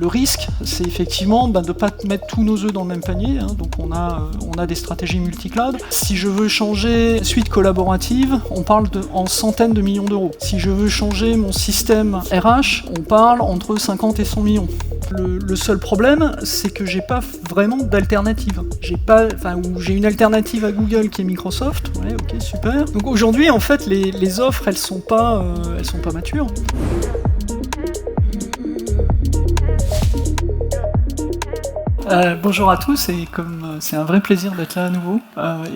le risque, c'est effectivement de ne pas mettre tous nos œufs dans le même panier, hein, donc on a des stratégies multi-cloud. Si je veux changer suite collaborative, on parle en centaines de millions d'euros. Si je veux changer mon système RH, on parle entre 50 et 100 millions. Le seul problème, c'est que j'ai pas vraiment d'alternative. J'ai une alternative à Google qui est Microsoft. Ouais, ok, super. Donc aujourd'hui, en fait, les offres, elles sont pas matures. Bonjour à tous, et comme c'est un vrai plaisir d'être là à nouveau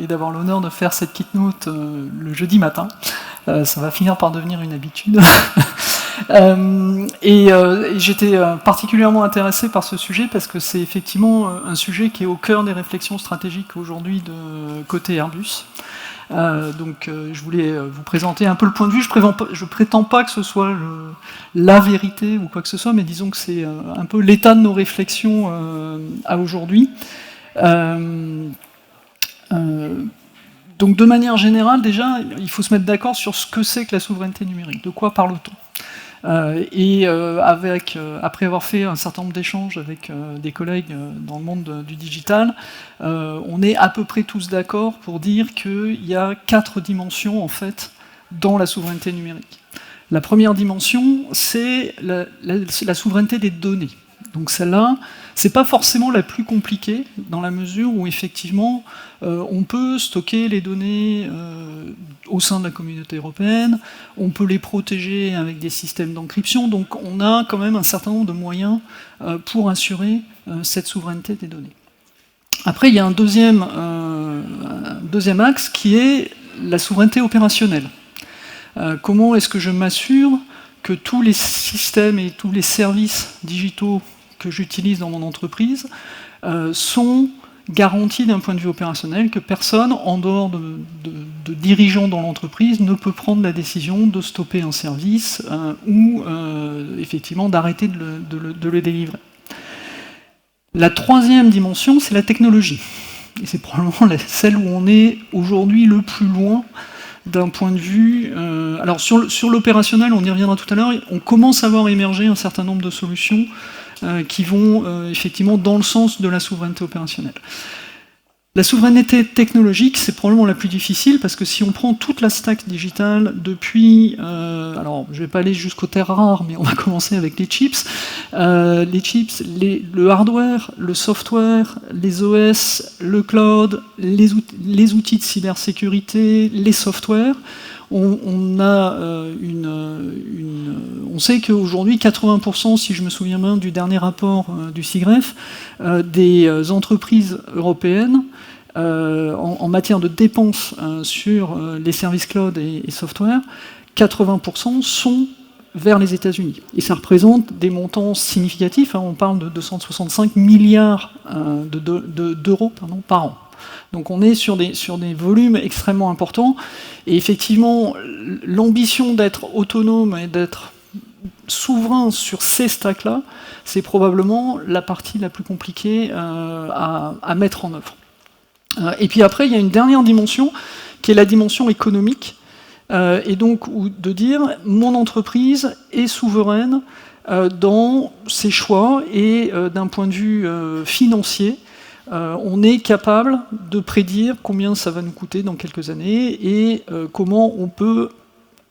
et d'avoir l'honneur de faire cette keynote le jeudi matin, ça va finir par devenir une habitude. J'étais particulièrement intéressé par ce sujet parce que c'est effectivement un sujet qui est au cœur des réflexions stratégiques aujourd'hui de côté Airbus. Je voulais vous présenter un peu le point de vue. Je prétends pas que ce soit la vérité ou quoi que ce soit, mais disons que c'est un peu l'état de nos réflexions à aujourd'hui. Donc de manière générale, déjà, il faut se mettre d'accord sur ce que c'est que la souveraineté numérique. De quoi parle-t-on ? Après avoir fait un certain nombre d'échanges avec des collègues dans le monde du digital, on est à peu près tous d'accord pour dire qu'il y a 4 dimensions en fait dans la souveraineté numérique. La première dimension, c'est la souveraineté des données. Donc celle-là, c'est pas forcément la plus compliquée, dans la mesure où effectivement on peut stocker les données au sein de la communauté européenne, on peut les protéger avec des systèmes d'encryption, donc on a quand même un certain nombre de moyens pour assurer cette souveraineté des données. Après, il y a un deuxième axe qui est la souveraineté opérationnelle. Comment est-ce que je m'assure que tous les systèmes et tous les services digitaux que j'utilise dans mon entreprise sont garantis d'un point de vue opérationnel, que personne, en dehors de dirigeants dans l'entreprise, ne peut prendre la décision de stopper un service ou effectivement d'arrêter de le délivrer. La troisième dimension, c'est la technologie. Et c'est probablement celle où on est aujourd'hui le plus loin d'un point de vue... alors sur l'opérationnel, on y reviendra tout à l'heure, on commence à voir émerger un certain nombre de solutions qui vont effectivement dans le sens de la souveraineté opérationnelle. La souveraineté technologique, c'est probablement la plus difficile, parce que si on prend toute la stack digitale depuis... alors, je ne vais pas aller jusqu'aux terres rares, mais on va commencer avec les chips. Le hardware, le software, les OS, le cloud, les outils de cybersécurité, les softwares. On sait qu'aujourd'hui, 80%, si je me souviens bien du dernier rapport du SIGREF, des entreprises européennes en matière de dépenses sur les services cloud et software, 80% sont vers les États-Unis. Et ça représente des montants significatifs, on parle de 265 milliards d'euros par an. Donc on est sur des volumes extrêmement importants, et effectivement, l'ambition d'être autonome et d'être souverain sur ces stacks-là, c'est probablement la partie la plus compliquée à mettre en œuvre. Et puis après, il y a une dernière dimension, qui est la dimension économique, et donc de dire, mon entreprise est souveraine dans ses choix, et d'un point de vue financier, on est capable de prédire combien ça va nous coûter dans quelques années et comment on peut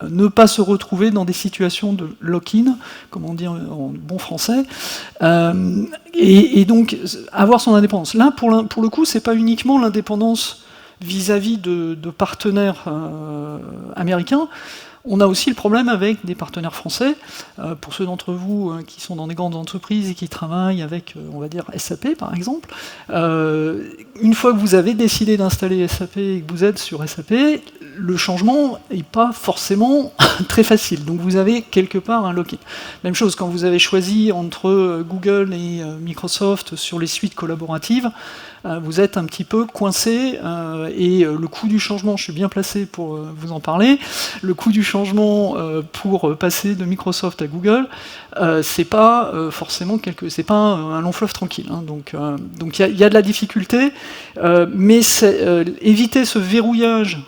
ne pas se retrouver dans des situations de lock-in, comme on dit en bon français, et donc avoir son indépendance. Là, pour le coup, c'est pas uniquement l'indépendance vis-à-vis de partenaires américains. On a aussi le problème avec des partenaires français. Pour ceux d'entre vous qui sont dans des grandes entreprises et qui travaillent avec, on va dire, SAP par exemple, une fois que vous avez décidé d'installer SAP et que vous êtes sur SAP, le changement n'est pas forcément très facile. Donc vous avez quelque part un lock-in. Même chose quand vous avez choisi entre Google et Microsoft sur les suites collaboratives, vous êtes un petit peu coincé, et le coût du changement, je suis bien placé pour vous en parler, le coût du changement pour passer de Microsoft à Google, c'est pas forcément c'est pas un long fleuve tranquille. Donc il y a de la difficulté, mais éviter ce verrouillage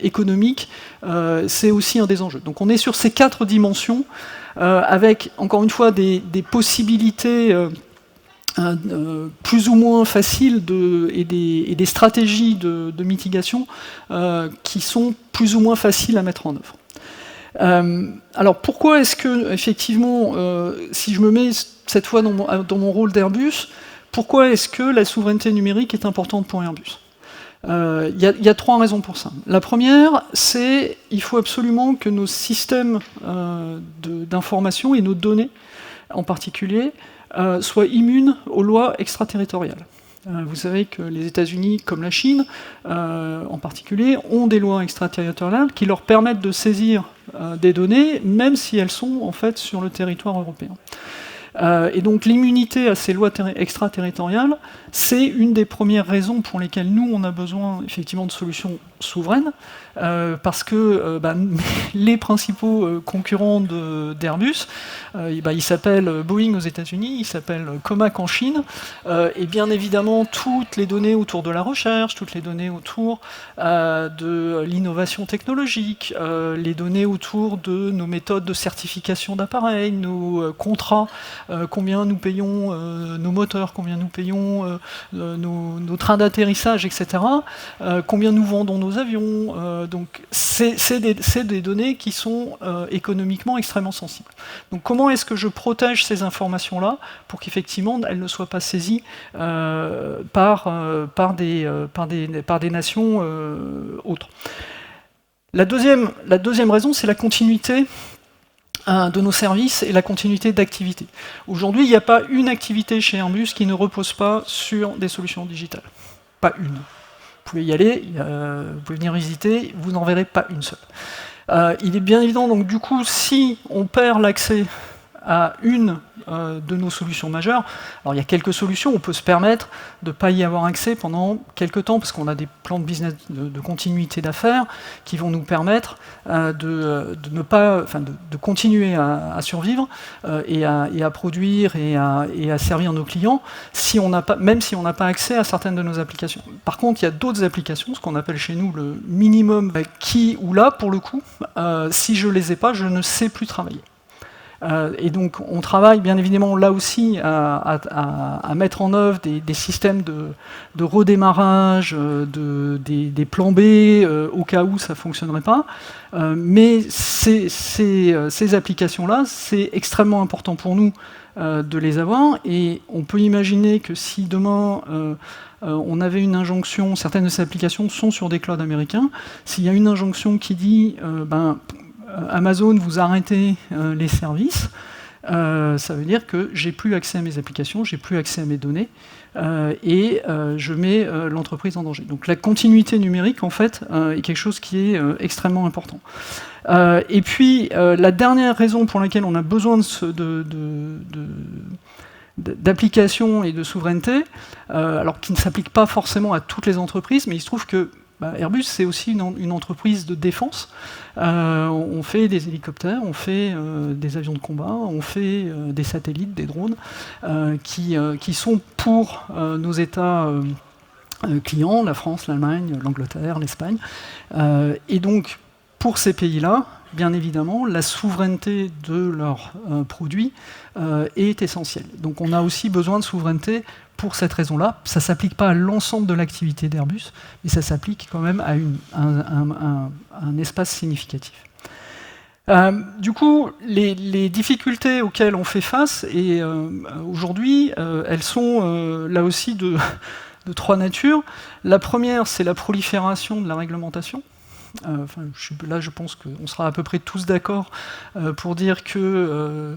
économique, c'est aussi un des enjeux. Donc on est sur ces 4 dimensions, avec encore une fois des possibilités plus ou moins faciles et des stratégies de mitigation qui sont plus ou moins faciles à mettre en œuvre. Alors pourquoi est-ce que, effectivement, si je me mets cette fois dans mon rôle d'Airbus, pourquoi est-ce que la souveraineté numérique est importante pour Airbus ? Il y a 3 raisons pour ça. La première, c'est qu'il faut absolument que nos systèmes d'information et nos données, en particulier, soient immunes aux lois extraterritoriales. Vous savez que les États-Unis, comme la Chine, en particulier, ont des lois extraterritoriales qui leur permettent de saisir des données, même si elles sont en fait sur le territoire européen. Et donc l'immunité à ces lois extraterritoriales, c'est une des premières raisons pour lesquelles nous, on a besoin effectivement de solutions souveraines, parce que les principaux concurrents d'Airbus, ils s'appellent Boeing aux États-Unis, ils s'appellent Comac en Chine, et bien évidemment toutes les données autour de la recherche, toutes les données autour de l'innovation technologique, les données autour de nos méthodes de certification d'appareils, nos contrats, combien nous payons nos moteurs, combien nous payons nos trains d'atterrissage, etc., combien nous vendons nos avions. Donc c'est des données qui sont économiquement extrêmement sensibles. Donc comment est-ce que je protège ces informations-là pour qu'effectivement elles ne soient pas saisies par des nations autres. La deuxième raison, c'est la continuité de nos services et la continuité d'activité. Aujourd'hui, il n'y a pas une activité chez Airbus qui ne repose pas sur des solutions digitales. Pas une. Vous pouvez y aller, vous pouvez venir visiter, vous n'en verrez pas une seule. Il est bien évident, donc du coup, si on perd l'accès à une de nos solutions majeures. Alors il y a quelques solutions, on peut se permettre de ne pas y avoir accès pendant quelques temps, parce qu'on a des plans de business de continuité d'affaires qui vont nous permettre de continuer à survivre et à produire et à servir nos clients, même si on n'a pas accès à certaines de nos applications. Par contre, il y a d'autres applications, ce qu'on appelle chez nous le minimum, où là, pour le coup, si je ne les ai pas, je ne sais plus travailler. Et donc on travaille bien évidemment là aussi à mettre en œuvre des systèmes de redémarrage, des plans B au cas où ça ne fonctionnerait pas. Mais ces applications-là, c'est extrêmement important pour nous de les avoir. Et on peut imaginer que si demain on avait une injonction, certaines de ces applications sont sur des clouds américains, s'il y a une injonction qui dit Amazon, vous arrêtez les services, ça veut dire que j'ai plus accès à mes applications, j'ai plus accès à mes données, et je mets l'entreprise en danger. Donc la continuité numérique, en fait, est quelque chose qui est extrêmement important. Et puis, la dernière raison pour laquelle on a besoin d'applications et de souveraineté, alors qui ne s'applique pas forcément à toutes les entreprises, mais il se trouve que Airbus, c'est aussi une entreprise de défense. On fait des hélicoptères, on fait des avions de combat, on fait des satellites, des drones, qui sont pour nos États clients, la France, l'Allemagne, l'Angleterre, l'Espagne. Et donc, pour ces pays-là, bien évidemment, la souveraineté de leurs produits est essentielle. Donc on a aussi besoin de souveraineté pour cette raison-là. Ça ne s'applique pas à l'ensemble de l'activité d'Airbus, mais ça s'applique quand même à un espace significatif. Du coup, les difficultés auxquelles on fait face, et aujourd'hui, elles sont là aussi de 3 natures. La première, c'est la prolifération de la réglementation. Là, je pense qu'on sera à peu près tous d'accord pour dire que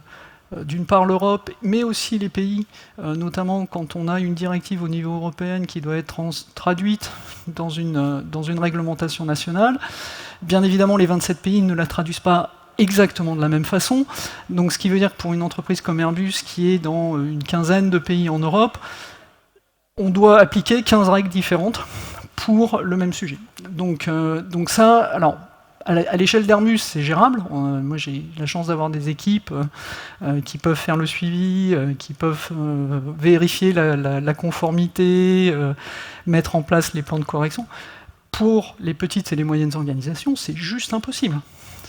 d'une part l'Europe, mais aussi les pays, notamment quand on a une directive au niveau européen qui doit être traduite dans une réglementation nationale. Bien évidemment, les 27 pays ne la traduisent pas exactement de la même façon. Donc, ce qui veut dire que pour une entreprise comme Airbus, qui est dans une quinzaine de pays en Europe, on doit appliquer 15 règles différentes pour le même sujet. Donc ça, alors, à l'échelle d'Airbus, c'est gérable. Moi, j'ai la chance d'avoir des équipes qui peuvent faire le suivi, qui peuvent vérifier la conformité, mettre en place les plans de correction. Pour les petites et les moyennes organisations, c'est juste impossible.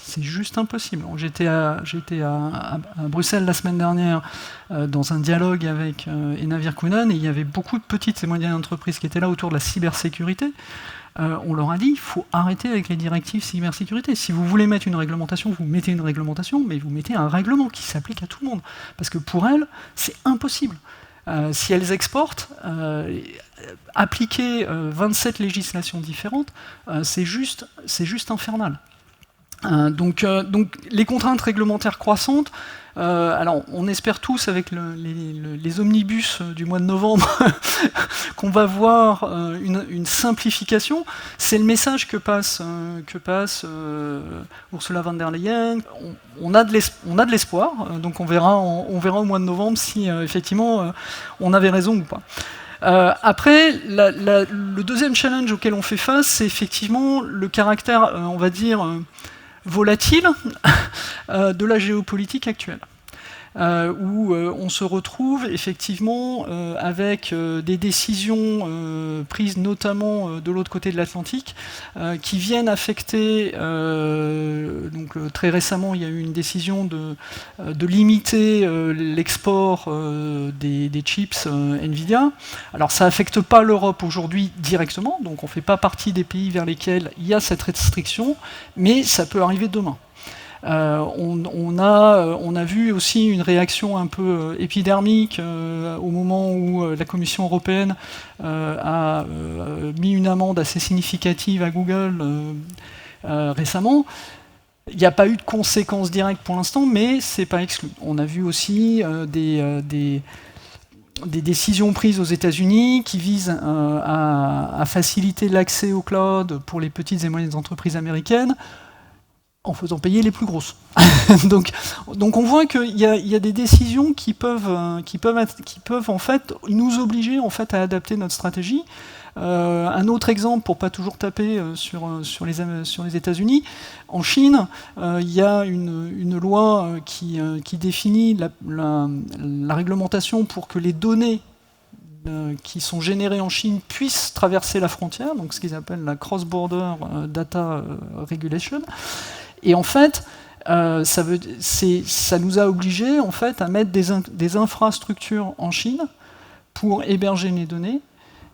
C'est juste impossible. J'étais à Bruxelles la semaine dernière dans un dialogue avec Ena Virkkunen, et il y avait beaucoup de petites et moyennes entreprises qui étaient là autour de la cybersécurité. On leur a dit, il faut arrêter avec les directives cybersécurité. Si vous voulez mettre une réglementation, vous mettez une réglementation, mais vous mettez un règlement qui s'applique à tout le monde. Parce que pour elles, c'est impossible. Si elles exportent, appliquer 27 législations différentes, c'est juste infernal. Donc les contraintes réglementaires croissantes, alors on espère tous avec les omnibus du mois de novembre qu'on va voir une simplification. C'est le message que passe Ursula von der Leyen. On a de l'espoir, donc on verra au mois de novembre si effectivement on avait raison ou pas. Après, le deuxième challenge auquel on fait face, c'est effectivement le caractère, on va dire, volatile de la géopolitique actuelle, où on se retrouve effectivement avec des décisions prises notamment de l'autre côté de l'Atlantique qui viennent affecter, donc très récemment il y a eu une décision de limiter l'export des chips Nvidia. Alors ça n'affecte pas l'Europe aujourd'hui directement, donc on ne fait pas partie des pays vers lesquels il y a cette restriction, mais ça peut arriver demain. On a vu aussi une réaction un peu épidermique au moment où la Commission européenne a mis une amende assez significative à Google récemment. Il n'y a pas eu de conséquences directes pour l'instant, mais c'est pas exclu. On a vu aussi des décisions prises aux États-Unis qui visent à faciliter l'accès au cloud pour les petites et moyennes entreprises américaines, en faisant payer les plus grosses. donc on voit qu'il y a des décisions qui peuvent en fait nous obliger en fait à adapter notre stratégie. Un autre exemple, pour pas toujours taper sur les États-Unis, en Chine, il y a une loi qui définit la réglementation pour que les données qui sont générées en Chine puissent traverser la frontière, donc ce qu'ils appellent la Cross-Border Data Regulation. Et en fait, ça nous a obligés en fait, à mettre des infrastructures en Chine pour héberger les données,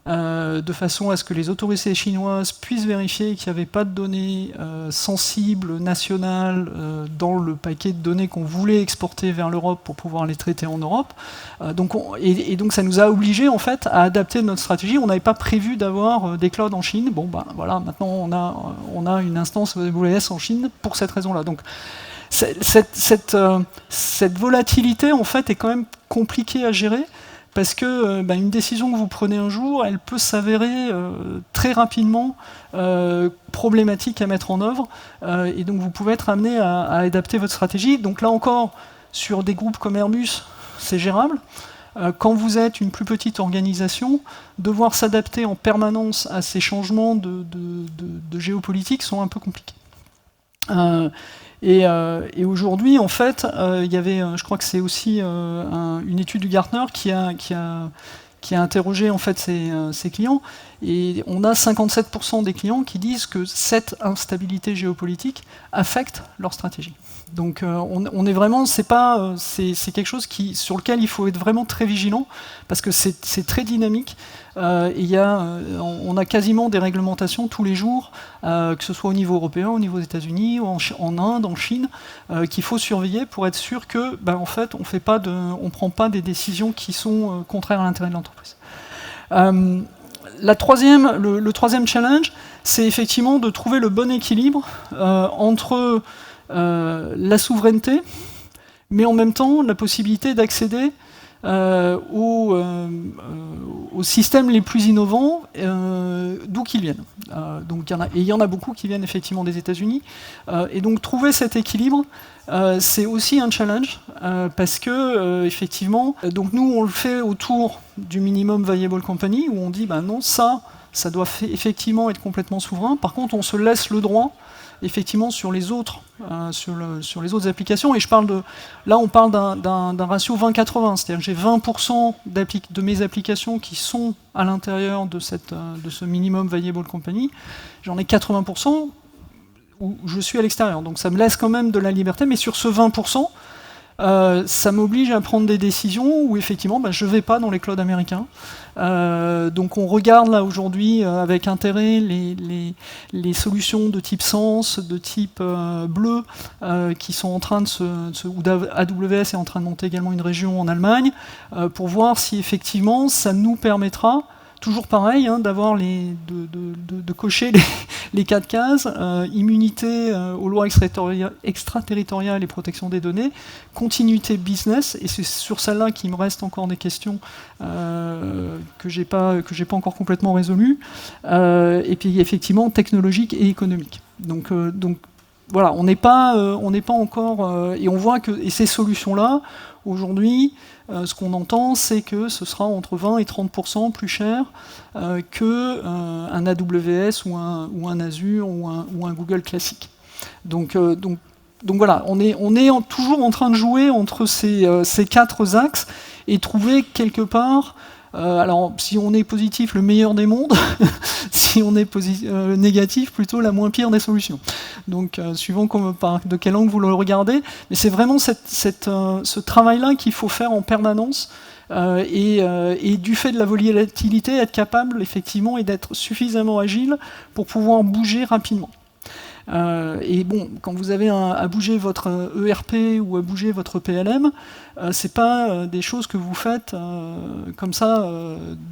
de façon à ce que les autorités chinoises puissent vérifier qu'il n'y avait pas de données sensibles, nationales, dans le paquet de données qu'on voulait exporter vers l'Europe pour pouvoir les traiter en Europe. Donc ça nous a obligés en fait, à adapter notre stratégie. On n'avait pas prévu d'avoir des clouds en Chine. Bon, ben voilà, maintenant on a une instance AWS en Chine pour cette raison-là. Donc cette volatilité en fait, est quand même compliquée à gérer. Parce que une décision que vous prenez un jour, elle peut s'avérer très rapidement problématique à mettre en œuvre, et donc vous pouvez être amené à adapter votre stratégie. Donc là encore, sur des groupes comme Airbus, c'est gérable. Quand vous êtes une plus petite organisation, devoir s'adapter en permanence à ces changements de géopolitique sont un peu compliqués. Et aujourd'hui, en fait, il y avait, je crois que c'est aussi une étude du Gartner qui a interrogé en fait ses clients, et on a 57% des clients qui disent que cette instabilité géopolitique affecte leur stratégie. Donc on est vraiment, c'est quelque chose sur lequel il faut être vraiment très vigilant, parce que c'est très dynamique. On a quasiment des réglementations tous les jours, que ce soit au niveau européen, au niveau des États-Unis, en Inde, en Chine, qu'il faut surveiller pour être sûr que, en fait, on prend pas des décisions qui sont contraires à l'intérêt de l'entreprise. Le troisième challenge, c'est effectivement de trouver le bon équilibre entre la souveraineté, mais en même temps la possibilité d'accéder aux systèmes les plus innovants, d'où qu'ils viennent. Donc il y en a beaucoup qui viennent effectivement des États-Unis. Et donc trouver cet équilibre, c'est aussi un challenge, parce que effectivement, donc nous on le fait autour du minimum viable company, où on dit non, ça ça doit effectivement être complètement souverain. Par contre, on se laisse le droit, effectivement, sur les autres applications. Et là, on parle d'un ratio 20-80, c'est-à-dire que j'ai 20% de mes applications qui sont à l'intérieur de ce minimum viable company. J'en ai 80% où je suis à l'extérieur. Donc ça me laisse quand même de la liberté, mais sur ce 20%, ça m'oblige à prendre des décisions où effectivement je ne vais pas dans les clouds américains. Donc on regarde là aujourd'hui avec intérêt les solutions de type Sens, de type Bleu, qui sont en train ou AWS est en train de monter également une région en Allemagne, pour voir si effectivement ça nous permettra, toujours pareil, d'avoir de cocher les 4 cases, immunité aux lois extraterritoriales et protection des données, continuité business, et c'est sur celle-là qu'il me reste encore des questions que j'ai pas encore complètement résolues, et puis effectivement technologique et économique. Donc voilà, on n'est pas encore, et on voit que ces solutions-là, aujourd'hui, ce qu'on entend, c'est que ce sera entre 20 et 30% plus cher qu'un AWS ou un Azure ou un Google classique. Donc voilà, on est toujours en train de jouer entre ces 4 axes et trouver quelque part, alors si on est positif, le meilleur des mondes, si on est négatif, plutôt la moins pire des solutions. Donc suivant de quel angle vous le regardez, mais c'est vraiment ce travail-là qu'il faut faire en permanence, et du fait de la volatilité, être capable effectivement et d'être suffisamment agile pour pouvoir bouger rapidement. Et bon, quand vous avez à bouger votre ERP ou à bouger votre PLM, c'est pas des choses que vous faites comme ça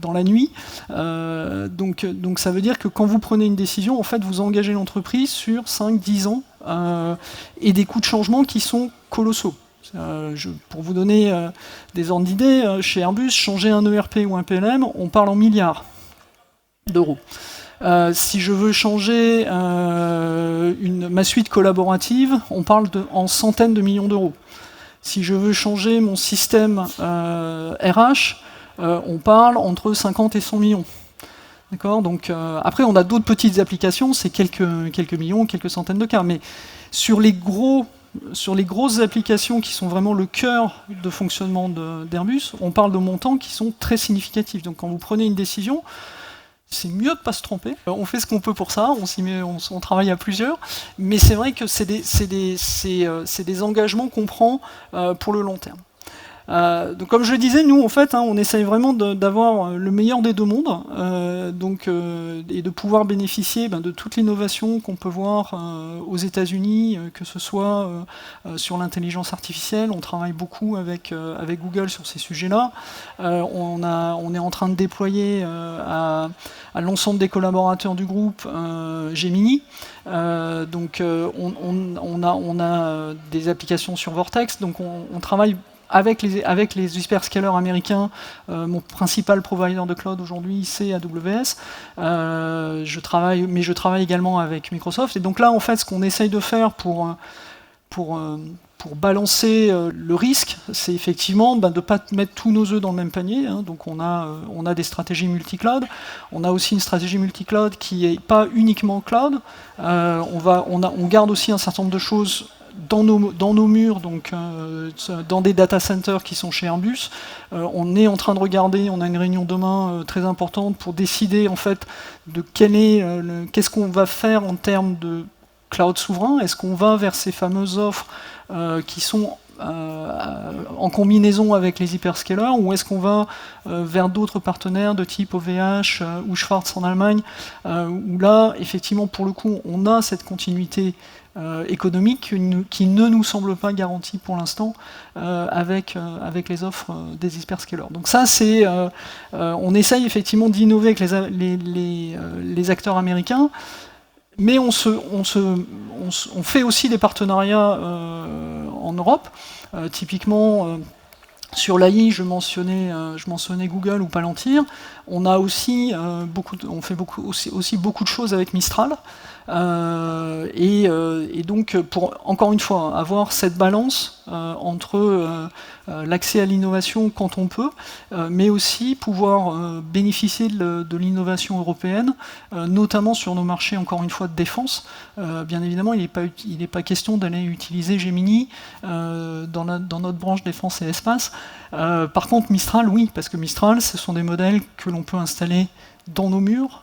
dans la nuit. Donc ça veut dire que quand vous prenez une décision, en fait, vous engagez l'entreprise sur 5-10 ans et des coûts de changement qui sont colossaux. Pour vous donner des ordres d'idées, chez Airbus, changer un ERP ou un PLM, on parle en milliards d'euros. Si je veux changer ma suite collaborative, on parle en centaines de millions d'euros. Si je veux changer mon système RH, on parle entre 50 et 100 millions. D'accord ? Donc, après, on a d'autres petites applications, c'est quelques millions, quelques centaines de cas. Mais sur les grosses applications qui sont vraiment le cœur de fonctionnement d'Airbus, on parle de montants qui sont très significatifs. Donc quand vous prenez une décision, c'est mieux de ne pas se tromper. On fait ce qu'on peut pour ça, on travaille à plusieurs, mais c'est vrai que c'est des engagements qu'on prend pour le long terme. Donc comme je le disais, nous en fait, on essaye vraiment d'avoir le meilleur des deux mondes, et de pouvoir bénéficier de toute l'innovation qu'on peut voir aux États-Unis, que ce soit sur l'intelligence artificielle. On travaille beaucoup avec Google sur ces sujets-là. On est en train de déployer à l'ensemble des collaborateurs du groupe Gemini. On a des applications sur Vortex, donc on travaille avec les hyperscalers américains. Mon principal provider de cloud aujourd'hui, c'est AWS. Je travaille également avec Microsoft. Et donc là, en fait, ce qu'on essaye de faire pour balancer le risque, c'est effectivement de ne pas mettre tous nos œufs dans le même panier. Donc on a des stratégies multi-cloud. On a aussi une stratégie multi-cloud qui n'est pas uniquement cloud. On garde aussi un certain nombre de choses dans nos murs, donc dans des data centers qui sont chez Airbus. On est en train de regarder, on a une réunion demain très importante pour décider en fait de qu'est-ce qu'on va faire en termes de cloud souverain. Est-ce qu'on va vers ces fameuses offres qui sont en combinaison avec les hyperscalers, ou est-ce qu'on va vers d'autres partenaires de type OVH ou Schwarz en Allemagne, où là, effectivement, pour le coup, on a cette continuité économique qui ne nous semble pas garantie pour l'instant avec les offres des hyperscalers. Donc ça, on essaye effectivement d'innover avec les acteurs américains, mais on fait aussi des partenariats en Europe. Typiquement, Sur l'AI, je mentionnais Google ou Palantir. On a aussi on fait aussi beaucoup de choses avec Mistral. Et donc, pour encore une fois avoir cette balance entre l'accès à l'innovation quand on peut, mais aussi pouvoir bénéficier de l'innovation européenne, notamment sur nos marchés, encore une fois, de défense. Bien évidemment, il n'est pas question d'aller utiliser Gemini dans notre branche défense et espace. Par contre, Mistral, oui, parce que Mistral, ce sont des modèles que l'on peut installer dans nos murs,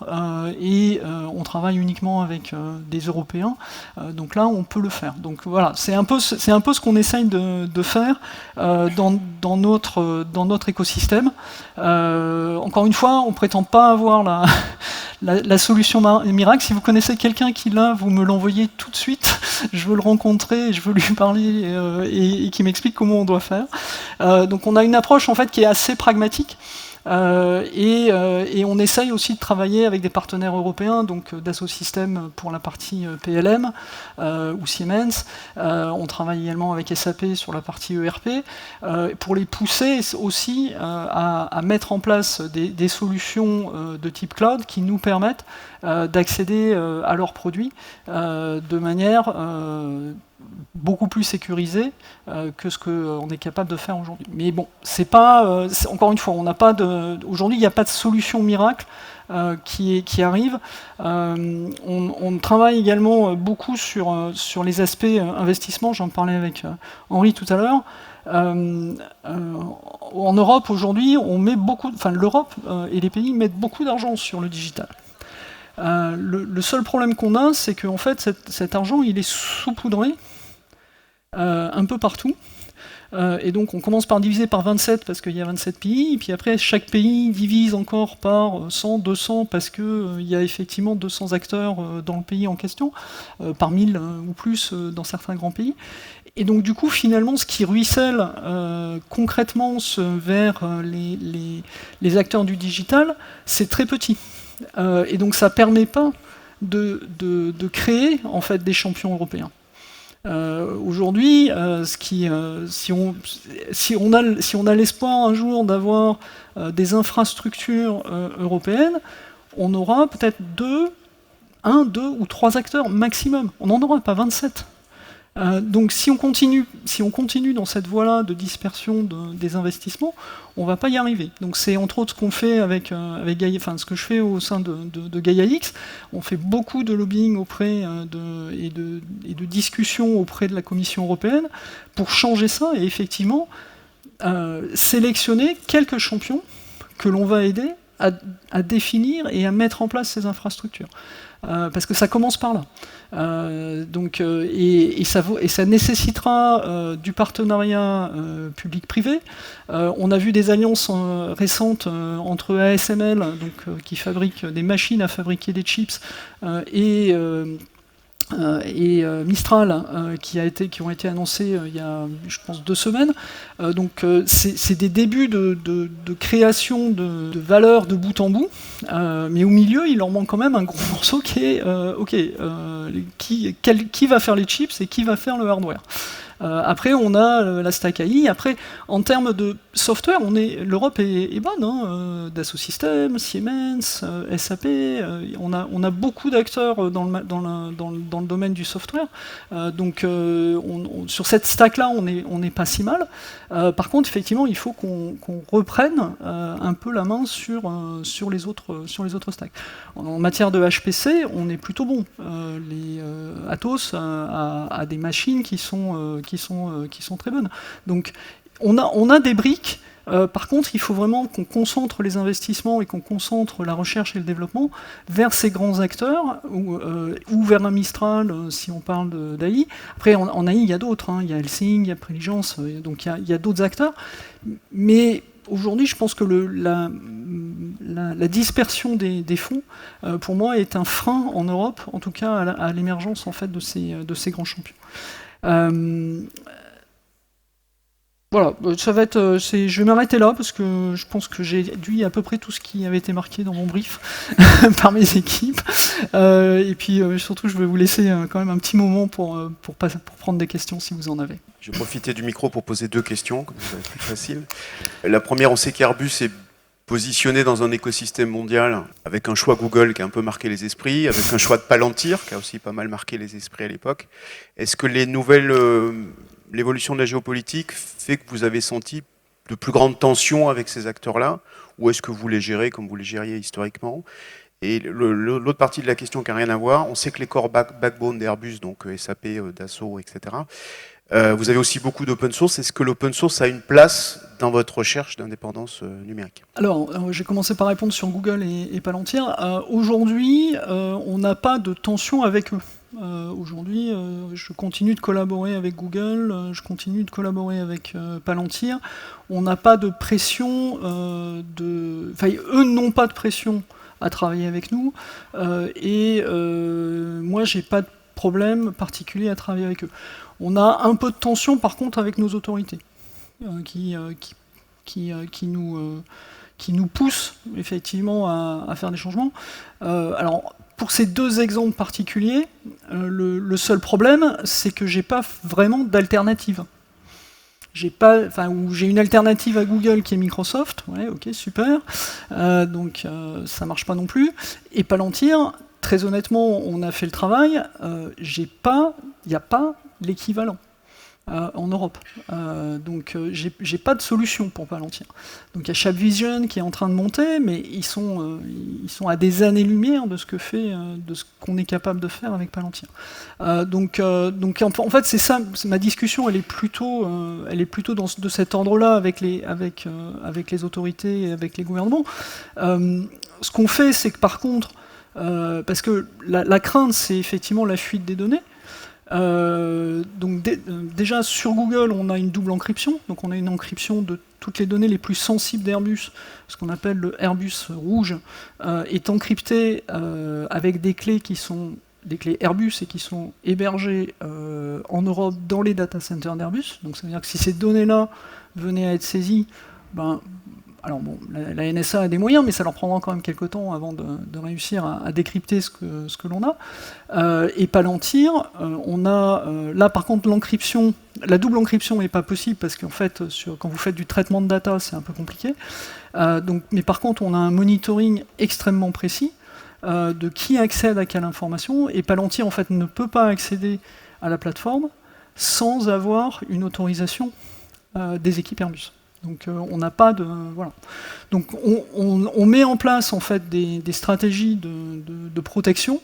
et on travaille uniquement avec des Européens, donc là on peut le faire. Donc voilà, c'est un peu ce qu'on essaye de faire dans notre écosystème. Encore une fois, on prétend pas avoir la solution miracle. Si vous connaissez quelqu'un qui l'a, vous me l'envoyez tout de suite. Je veux le rencontrer, je veux lui parler et qui m'explique comment on doit faire. Donc on a une approche en fait qui est assez pragmatique. Et on essaye aussi de travailler avec des partenaires européens, donc Dassault Systèmes pour la partie PLM ou Siemens. On travaille également avec SAP sur la partie ERP, pour les pousser aussi à mettre en place des solutions de type cloud qui nous permettent d'accéder à leurs produits de manière beaucoup plus sécurisé que ce qu'on est capable de faire aujourd'hui. Mais bon, c'est pas, encore une fois, aujourd'hui, il n'y a pas de solution miracle qui arrive. On travaille également beaucoup sur les aspects investissement, j'en parlais avec Henri tout à l'heure. En Europe, aujourd'hui, l'Europe et les pays mettent beaucoup d'argent sur le digital. Le seul problème qu'on a, c'est qu'en fait, cet argent, il est saupoudré un peu partout. Et donc on commence par diviser par 27 parce qu'il y a 27 pays, et puis après chaque pays divise encore par 100, 200 parce qu'il y a effectivement 200 acteurs dans le pays en question, par 1000 ou plus dans certains grands pays. Et donc du coup finalement ce qui ruisselle concrètement vers les acteurs du digital, c'est très petit. Et donc ça ne permet pas de créer en fait des champions européens. Aujourd'hui, si on a l'espoir un jour d'avoir des infrastructures européennes, on aura peut-être 2 ou 3 acteurs maximum. On n'en aura pas 27. Donc si on continue dans cette voie-là de dispersion des investissements, on ne va pas y arriver. Donc c'est entre autres ce qu'on fait avec Gaia, ce que je fais au sein de Gaia X. On fait beaucoup de lobbying auprès et de discussions auprès de la Commission européenne pour changer ça et effectivement sélectionner quelques champions que l'on va aider à définir et à mettre en place ces infrastructures. Parce que ça commence par là. Et ça nécessitera du partenariat public-privé. On a vu des alliances récentes entre ASML, qui fabrique des machines à fabriquer des chips, et Mistral qui ont été annoncés il y a, je pense, 2 semaines. C'est des débuts de création de valeur de bout en bout, mais au milieu il leur manque quand même un gros morceau qui est qui va faire les chips et qui va faire le hardware. Après, on a la stack AI. Après, en termes de software, l'Europe est bonne. Dassault Systèmes, Siemens, SAP. On a beaucoup d'acteurs dans le domaine du software. Sur cette stack-là, on n'est pas si mal. Par contre, effectivement, il faut qu'on reprenne un peu la main sur les autres stacks. En matière de HPC, on est plutôt bon. Atos a des machines qui sont très bonnes. Donc on a des briques. Par contre, il faut vraiment qu'on concentre les investissements et qu'on concentre la recherche et le développement vers ces grands acteurs, ou vers un Mistral, si on parle d'AI. Après, en AI, il y a d'autres. Il y a Helsing, il y a Préligence, donc il y a d'autres acteurs. Mais aujourd'hui, je pense que la dispersion des fonds, pour moi, est un frein en Europe, en tout cas à l'émergence en fait, de ces grands champions. Voilà, ça va être, je vais m'arrêter là parce que je pense que j'ai dit à peu près tout ce qui avait été marqué dans mon brief par mes équipes. Et puis surtout, je vais vous laisser quand même un petit moment pour prendre des questions si vous en avez. Je vais profiter du micro pour poser 2 questions, comme ça va être plus facile. La première, on sait qu'Airbus est positionné dans un écosystème mondial avec un choix Google qui a un peu marqué les esprits, avec un choix de Palantir qui a aussi pas mal marqué les esprits à l'époque. Est-ce que l'évolution de la géopolitique fait que vous avez senti de plus grandes tensions avec ces acteurs-là, ou est-ce que vous les gérez comme vous les gériez historiquement? Et l'autre partie de la question qui n'a rien à voir, on sait que les corps backbone d'Airbus, donc SAP, Dassault, etc., vous avez aussi beaucoup d'open source. Est-ce que l'open source a une place dans votre recherche d'indépendance numérique? Alors, j'ai commencé par répondre sur Google et Palantir. Aujourd'hui, on n'a pas de tension avec eux. Aujourd'hui, je continue de collaborer avec Google, je continue de collaborer avec Palantir. On n'a pas de pression Enfin, eux n'ont pas de pression à travailler avec nous. Moi, j'ai pas de problème particulier à travailler avec eux. On a un peu de tension, par contre, avec nos autorités, qui nous poussent effectivement à faire des changements. Alors, pour ces 2 exemples particuliers, le seul problème, c'est que j'ai pas vraiment d'alternative. J'ai une alternative à Google qui est Microsoft, ouais, ok, super. Donc ça marche pas non plus. Et Palantir, très honnêtement, on a fait le travail. Il n'y a pas l'équivalent en Europe. Donc j'ai pas de solution pour Palantir. Donc il y a Chabvision qui est en train de monter, mais ils sont à des années-lumière de ce qu'on est capable de faire avec Palantir. Donc en fait c'est ça, ma discussion elle est plutôt de cet ordre-là avec les autorités et avec les gouvernements. Ce qu'on fait, c'est que par contre, parce que la crainte c'est effectivement la fuite des données. Donc déjà sur Google on a une double encryption, donc on a une encryption de toutes les données les plus sensibles d'Airbus, ce qu'on appelle le Airbus rouge, est encrypté avec des clés qui sont des clés Airbus et qui sont hébergées en Europe dans les data centers d'Airbus. Donc ça veut dire que si ces données-là venaient à être saisies, alors bon, la NSA a des moyens, mais ça leur prendra quand même quelques temps avant de réussir à décrypter ce que l'on a. Et Palantir, on a là par contre l'encryption, la double encryption n'est pas possible parce qu'en fait, quand vous faites du traitement de data, c'est un peu compliqué. Mais par contre, on a un monitoring extrêmement précis de qui accède à quelle information, et Palantir en fait ne peut pas accéder à la plateforme sans avoir une autorisation des équipes Airbus. Donc on n'a pas de... Voilà. Donc on met en place en fait des stratégies de protection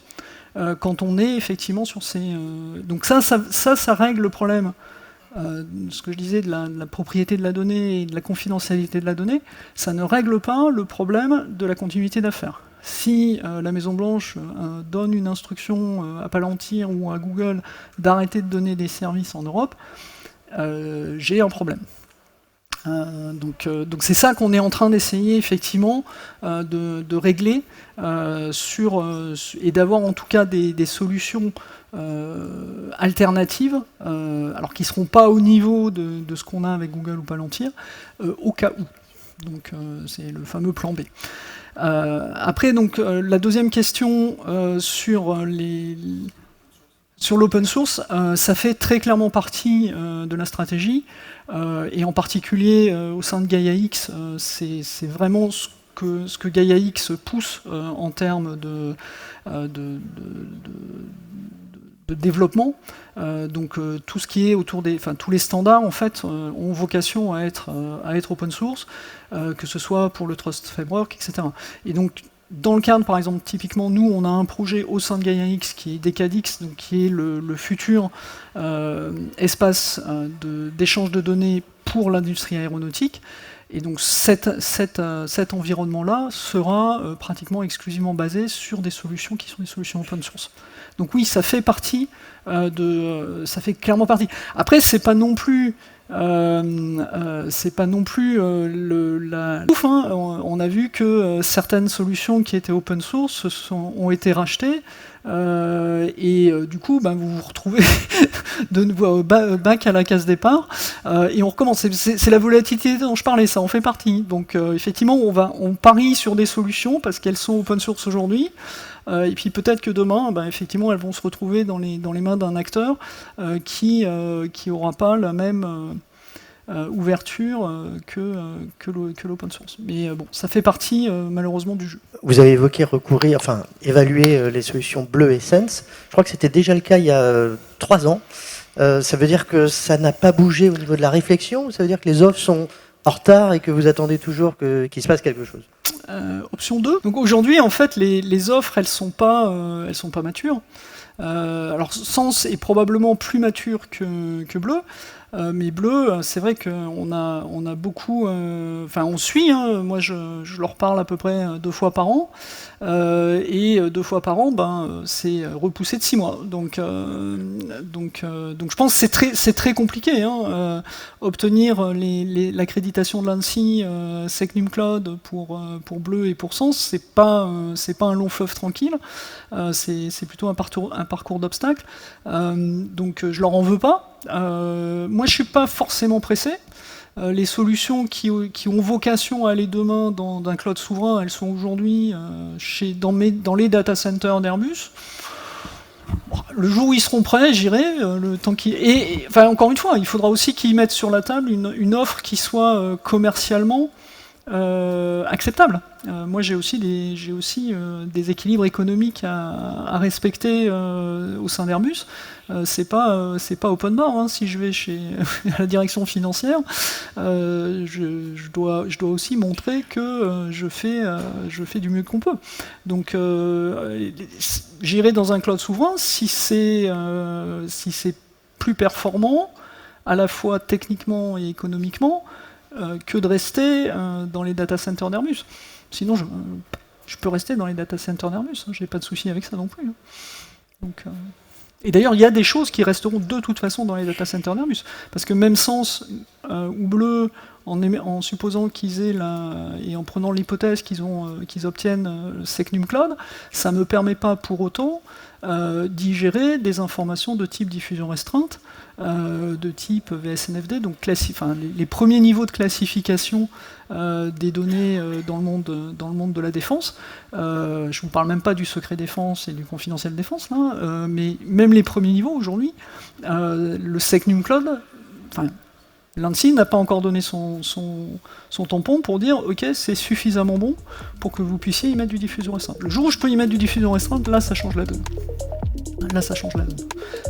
quand on est effectivement sur ces... Donc ça règle le problème, ce que je disais de la propriété de la donnée et de la confidentialité de la donnée. Ça ne règle pas le problème de la continuité d'affaires. Si la Maison-Blanche donne une instruction à Palantir ou à Google d'arrêter de donner des services en Europe, j'ai un problème. Donc c'est ça qu'on est en train d'essayer effectivement de régler et d'avoir en tout cas des solutions alternatives, alors qui ne seront pas au niveau de ce qu'on a avec Google ou Palantir, au cas où. Donc c'est le fameux plan B. Après, donc, la deuxième question sur l'open source, ça fait très clairement partie de la stratégie, et en particulier au sein de GaiaX, c'est vraiment ce que GaiaX pousse en termes de développement. Donc tout ce qui est autour tous les standards en fait ont vocation à être open source, que ce soit pour le Trust Framework, etc. Et donc dans le cadre, par exemple, typiquement, nous, on a un projet au sein de GaiaX qui est DECADX, donc qui est le futur espace d'échange de données pour l'industrie aéronautique. Et donc cet environnement-là sera pratiquement exclusivement basé sur des solutions qui sont des solutions open source. Donc oui, ça fait partie ça fait clairement partie. Après, c'est pas non plus la ouf, hein. On a vu que certaines solutions qui étaient open source ont été rachetées Du coup, vous vous retrouvez de nouveau back à la case départ, et on recommence. C'est la volatilité dont je parlais, ça en fait partie. Donc effectivement, on parie sur des solutions parce qu'elles sont open source aujourd'hui. Et puis peut-être que demain, effectivement, elles vont se retrouver dans les mains d'un acteur qui n'aura pas la même ouverture que l'open source. Mais bon, ça fait partie malheureusement du jeu. Vous avez évoqué évaluer les solutions Bleu et Sense. Je crois que c'était déjà le cas il y a 3 ans. Ça veut dire que ça n'a pas bougé au niveau de la réflexion, ou ça veut dire que les offres sont en retard et que vous attendez toujours qu'il se passe quelque chose? Option 2. Donc aujourd'hui, en fait, les offres, elles sont pas matures. Alors Sense est probablement plus mature que Bleu, mais Bleu, c'est vrai qu'on a beaucoup... on suit, moi je leur parle à peu près 2 fois par an, et 2 fois par an, c'est repoussé de 6 mois. Donc je pense que c'est très compliqué. Obtenir l'accréditation de l'ANSSI, SecNumCloud pour Bleu et pour Sense, c'est pas un long fleuve tranquille, c'est plutôt un parcours d'obstacles. Donc je leur en veux pas. Moi je suis pas forcément pressé. Les solutions qui ont vocation à aller demain dans un cloud souverain, elles sont aujourd'hui dans les data centers d'Airbus. Le jour où ils seront prêts, j'irai. Encore une fois, il faudra aussi qu'ils mettent sur la table une offre qui soit commercialement acceptable. Moi, j'ai aussi des équilibres économiques à respecter au sein d'Airbus. C'est pas open bar. Si je vais chez la direction financière, je dois aussi montrer que je fais du mieux qu'on peut. Donc, j'irai dans un cloud souverain si c'est plus performant, à la fois techniquement et économiquement, que de rester dans les data centers d'Airbus. Sinon, je peux rester dans les data centers d'Airbus. J'ai pas de souci avec ça non plus. Donc, et d'ailleurs, il y a des choses qui resteront de toute façon dans les data centers d'Airbus. Parce que même Sense ou Bleu, en supposant qu'ils aient et en prenant l'hypothèse qu'ils obtiennent le SecNumCloud, ça ne me permet pas pour autant d'y gérer des informations de type diffusion restreinte, de type VSNFD, donc les premiers niveaux de classification des données dans le monde de la défense. Je ne vous parle même pas du secret défense et du confidentiel défense, là, mais même les premiers niveaux aujourd'hui, le SecNumCloud, l'ANSSI n'a pas encore donné son tampon pour dire « Ok, c'est suffisamment bon pour que vous puissiez y mettre du diffusion restreinte ». Le jour où je peux y mettre du diffusion restreinte, là, ça change la donne.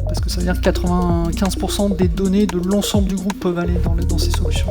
Parce que ça veut dire que 95% des données de l'ensemble du groupe peuvent aller dans ces solutions.